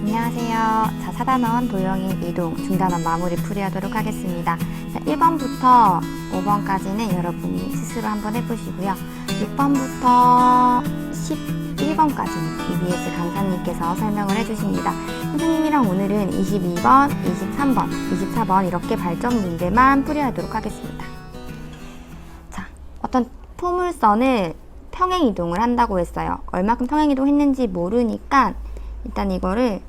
안녕하세요. 자, 4단원 도형인 이동, 중단원 마무리 풀이하도록 하겠습니다. 자, 1번부터 5번까지는 여러분이 스스로 한번 해보시고요. 6번부터 11번까지는 EBS 강사님께서 설명을 해주십니다. 선생님이랑 오늘은 22번, 23번, 24번 이렇게 발전 문제만 풀이하도록 하겠습니다. 자, 어떤 포물선을 평행 이동을 한다고 했어요. 얼마큼 평행 이동했는지 모르니까 일단 이거를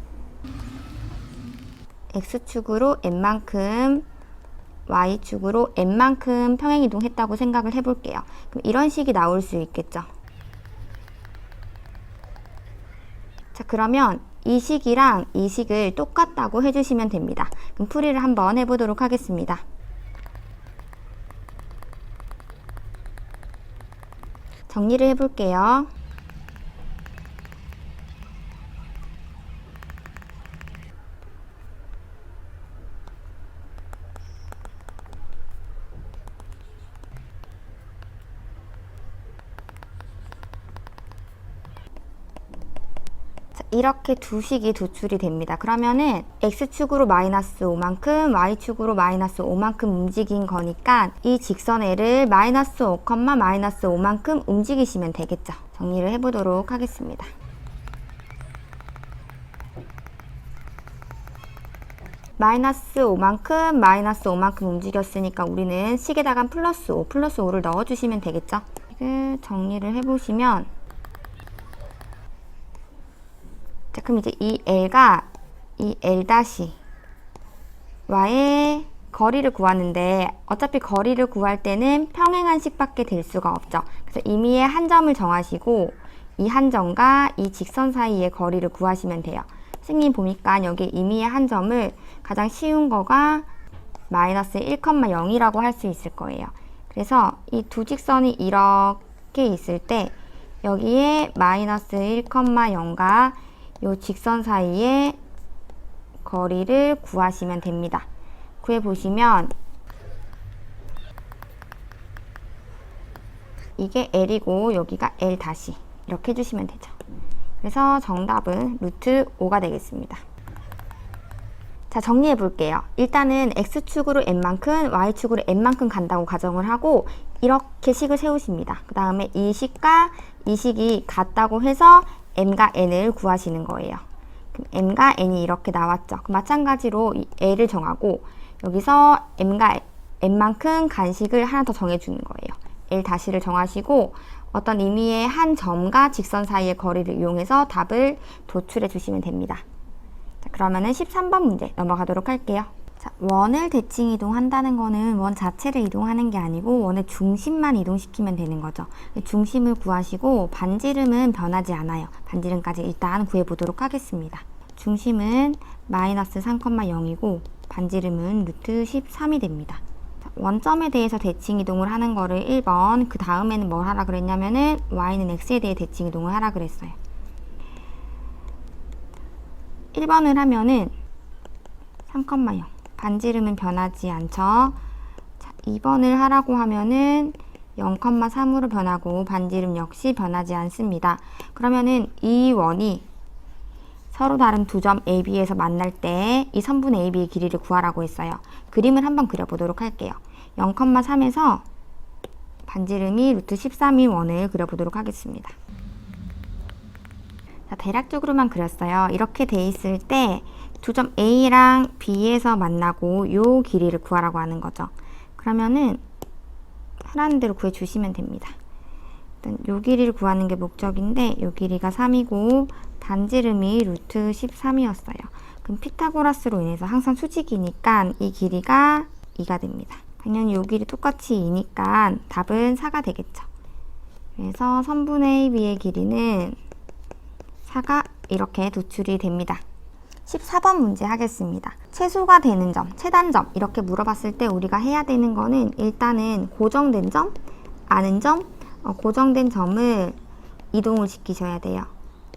X축으로 n만큼, Y축으로 n만큼 평행 이동했다고 생각을 해볼게요. 그럼 이런 식이 나올 수 있겠죠. 자, 그러면 이 식이랑 이 식을 똑같다고 해주시면 됩니다. 그럼 풀이를 한번 해보도록 하겠습니다. 정리를 해볼게요. 이렇게 두 식이 도출이 됩니다. 그러면은 X축으로 마이너스 5만큼, Y축으로 마이너스 5만큼 움직인 거니까 이 직선 L을 마이너스 5, 마이너스 5만큼 움직이시면 되겠죠. 정리를 해보도록 하겠습니다. 마이너스 5만큼 움직였으니까 우리는 식에다가 플러스 5를 넣어주시면 되겠죠. 정리를 해보시면 자, 그럼 이제 이 L과 이 L-Y의 거리를 구하는데 어차피 거리를 구할 때는 평행한 식밖에 될 수가 없죠. 그래서 임의의 한 점을 정하시고 이 한 점과 이 직선 사이의 거리를 구하시면 돼요. 선생님 보니까 여기 임의의 한 점을 가장 쉬운 거가 마이너스 1,0이라고 할 수 있을 거예요. 그래서 이 두 직선이 이렇게 있을 때 여기에 마이너스 1,0과 이 직선 사이의 거리를 구하시면 됩니다. 구해보시면 이게 L이고 여기가 L 다시 이렇게 해주시면 되죠. 그래서 정답은 루트 5가 되겠습니다. 자, 정리해 볼게요. 일단은 X축으로 n만큼, Y축으로 n만큼 간다고 가정을 하고 이렇게 식을 세우십니다. 그 다음에 이 식과 이 식이 같다고 해서 m과 n을 구하시는 거예요. 그럼 m과 n이 이렇게 나왔죠. 마찬가지로 이 l을 정하고 여기서 m과 n만큼 간식을 하나 더 정해주는 거예요. l 다시를 정하시고 어떤 의미의 한 점과 직선 사이의 거리를 이용해서 답을 도출해 주시면 됩니다. 자, 그러면은 13번 문제 넘어가도록 할게요. 자, 원을 대칭 이동한다는 거는 원 자체를 이동하는 게 아니고 원의 중심만 이동시키면 되는 거죠. 중심을 구하시고 반지름은 변하지 않아요. 반지름까지 일단 구해보도록 하겠습니다. 중심은 마이너스 3,0이고 반지름은 루트 13이 됩니다. 자, 원점에 대해서 대칭 이동을 하는 거를 1번, 그 다음에는 뭘 하라 그랬냐면은 y는 x에 대해 대칭 이동을 하라 그랬어요. 1번을 하면은 3,0 반지름은 변하지 않죠. 자, 2번을 하라고 하면은 0,3으로 변하고 반지름 역시 변하지 않습니다. 그러면은 이 원이 서로 다른 두 점 AB에서 만날 때 이 선분 AB의 길이를 구하라고 했어요. 그림을 한번 그려보도록 할게요. 0,3에서 반지름이 루트 13인 원을 그려보도록 하겠습니다. 자, 대략적으로만 그렸어요. 이렇게 돼 있을 때 두 점 A랑 B에서 만나고 요 길이를 구하라고 하는 거죠. 그러면은 하라는 대로 구해주시면 됩니다. 일단 요 길이를 구하는 게 목적인데 요 길이가 3이고 반지름이 루트 13이었어요. 그럼 피타고라스로 인해서 항상 수직이니까 이 길이가 2가 됩니다. 당연히 요 길이 똑같이 2니까 답은 4가 되겠죠. 그래서 선분의 B의 길이는 4가 이렇게 도출이 됩니다. 14번 문제 하겠습니다. 최소가 되는 점, 최단점 이렇게 물어봤을 때 우리가 해야 되는 거는 일단은 고정된 점, 아는 점, 고정된 점을 이동을 시키셔야 돼요.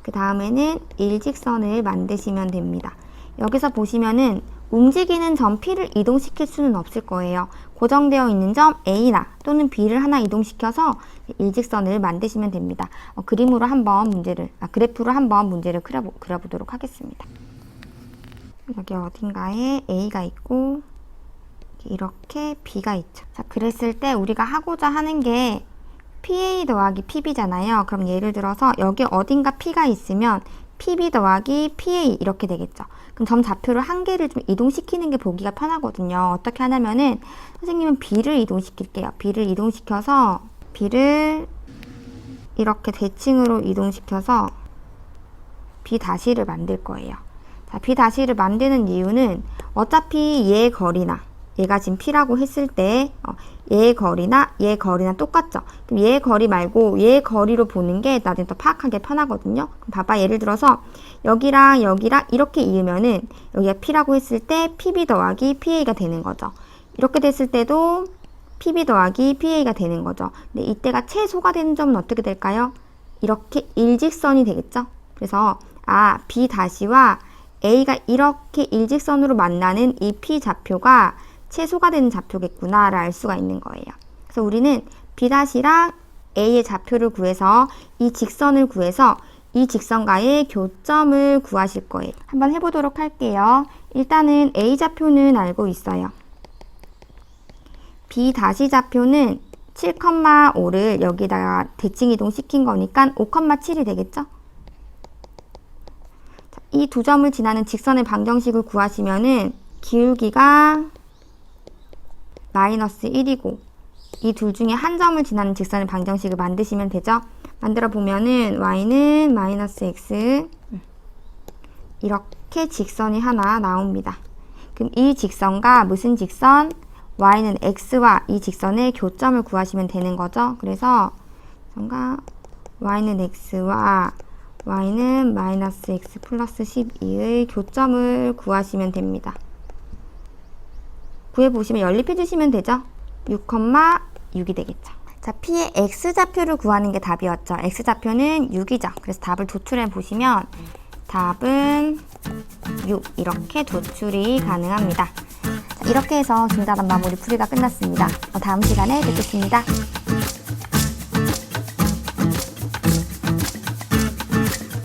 그 다음에는 일직선을 만드시면 됩니다. 여기서 보시면은 움직이는 점 P를 이동시킬 수는 없을 거예요. 고정되어 있는 점 A나 또는 B를 하나 이동시켜서 일직선을 만드시면 됩니다. 그래프로 한번 문제를 그려보도록 하겠습니다. 여기 어딘가에 A가 있고 이렇게 B가 있죠. 자, 그랬을 때 우리가 하고자 하는 게 PA 더하기 PB잖아요. 그럼 예를 들어서 여기 어딘가 P가 있으면 PB 더하기 PA 이렇게 되겠죠. 그럼 점 좌표를 한 개를 좀 이동시키는 게 보기가 편하거든요. 어떻게 하냐면은 선생님은 B를 이동시킬게요. B를 이동시켜서 B를 이렇게 대칭으로 이동시켜서 B-를 만들 거예요. 자, B-를 만드는 이유는 어차피 얘 거리나 얘가 지금 P라고 했을 때 얘 거리나 얘 거리나 똑같죠. 그럼 얘 거리 말고 얘 거리로 보는 게 나중에 더 파악하기 편하거든요. 그럼 봐봐. 예를 들어서 여기랑 여기랑 이렇게 이으면은 여기가 P라고 했을 때 PB 더하기 PA가 되는 거죠. 이렇게 됐을 때도 PB 더하기 PA가 되는 거죠. 근데 이때가 최소가 되는 점은 어떻게 될까요? 이렇게 일직선이 되겠죠. 그래서 B-와 A가 이렇게 일직선으로 만나는 이 P 좌표가 최소가 되는 좌표겠구나를 알 수가 있는 거예요. 그래서 우리는 B-랑 A의 좌표를 구해서 이 직선을 구해서 이 직선과의 교점을 구하실 거예요. 한번 해보도록 할게요. 일단은 A 좌표는 알고 있어요. B- 좌표는 7,5를 여기다가 대칭 이동시킨 거니까 5,7이 되겠죠? 이 두 점을 지나는 직선의 방정식을 구하시면은 기울기가 마이너스 1이고 이 둘 중에 한 점을 지나는 직선의 방정식을 만드시면 되죠. 만들어 보면은 y는 마이너스 x 이렇게 직선이 하나 나옵니다. 그럼 이 직선과 무슨 직선? y는 x와 이 직선의 교점을 구하시면 되는 거죠. 그래서 y는 x와 y는 마이너스 x 플러스 12의 교점을 구하시면 됩니다. 구해보시면 연립해 주시면 되죠. 6,6이 되겠죠. 자, P의 X좌표를 구하는 게 답이었죠. X좌표는 6이죠. 그래서 답을 도출해 보시면 답은 6 이렇게 도출이 가능합니다. 자, 이렇게 해서 중자단 마무리 풀이가 끝났습니다. 다음 시간에 뵙겠습니다.